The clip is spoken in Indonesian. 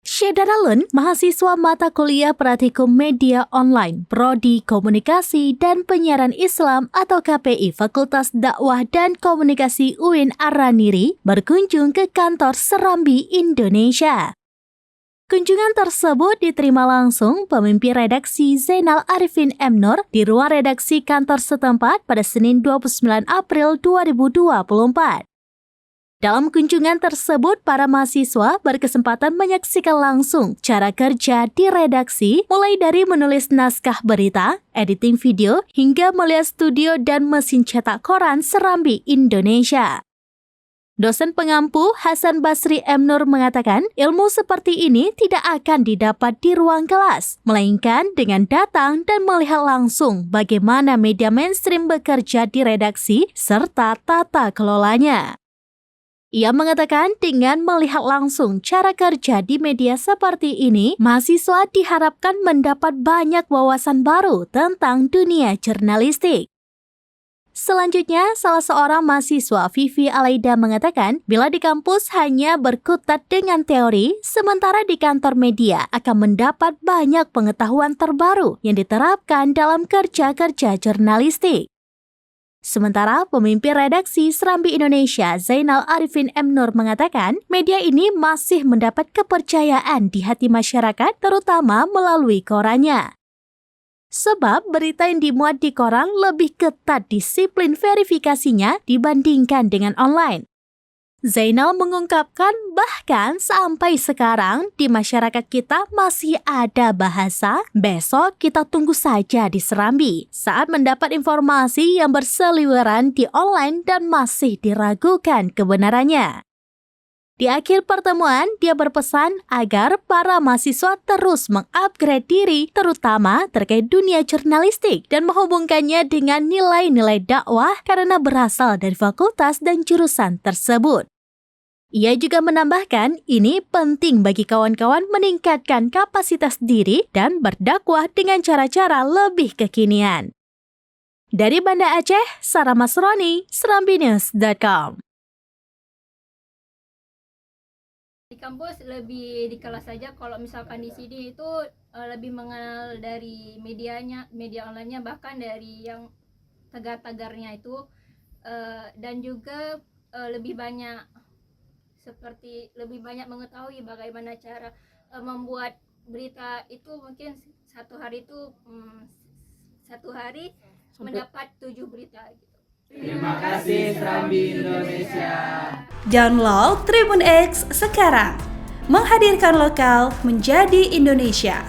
Syedana Lun, mahasiswa mata kuliah Praktikum Media Online, Prodi Komunikasi dan Penyiaran Islam atau KPI Fakultas Dakwah dan Komunikasi UIN Araniri, berkunjung ke kantor Serambi, Indonesia. Kunjungan tersebut diterima langsung pemimpin redaksi Zainal Arifin M. Nur di ruang redaksi kantor setempat pada Senin 29 April 2024. Dalam kunjungan tersebut, para mahasiswa berkesempatan menyaksikan langsung cara kerja di redaksi, mulai dari menulis naskah berita, editing video, hingga melihat studio dan mesin cetak koran Serambi, Indonesia. Dosen pengampu Hasan Basri M. Nur mengatakan, ilmu seperti ini tidak akan didapat di ruang kelas, melainkan dengan datang dan melihat langsung bagaimana media mainstream bekerja di redaksi serta tata kelolanya. Ia mengatakan dengan melihat langsung cara kerja di media seperti ini, mahasiswa diharapkan mendapat banyak wawasan baru tentang dunia jurnalistik. Selanjutnya, salah seorang mahasiswa Vivi Alaida mengatakan, bila di kampus hanya berkutat dengan teori, sementara di kantor media akan mendapat banyak pengetahuan terbaru yang diterapkan dalam kerja-kerja jurnalistik. Sementara pemimpin redaksi Serambi Indonesia Zainal Arifin M. Nur mengatakan, media ini masih mendapat kepercayaan di hati masyarakat terutama melalui korannya. Sebab berita yang dimuat di koran lebih ketat disiplin verifikasinya dibandingkan dengan online. Zainal mengungkapkan bahkan sampai sekarang di masyarakat kita masih ada bahasa besok kita tunggu saja di Serambi saat mendapat informasi yang berseliweran di online dan masih diragukan kebenarannya. Di akhir pertemuan, dia berpesan agar para mahasiswa terus mengupgrade diri terutama terkait dunia jurnalistik dan menghubungkannya dengan nilai-nilai dakwah karena berasal dari fakultas dan jurusan tersebut. Ia juga menambahkan, ini penting bagi kawan-kawan meningkatkan kapasitas diri dan berdakwah dengan cara-cara lebih kekinian. Dari Banda Aceh, Sarah Masroni, serambinews.com. Di kampus lebih di kelas saja, kalau misalkan di sini itu lebih mengenal dari medianya, media online-nya, bahkan dari yang tagar-tagarnya itu, dan juga lebih banyak mengetahui bagaimana cara membuat berita itu. Mungkin satu hari mendapat 7 berita gitu. Terima kasih Serambi Indonesia. Download Tribun X sekarang, menghadirkan lokal menjadi Indonesia.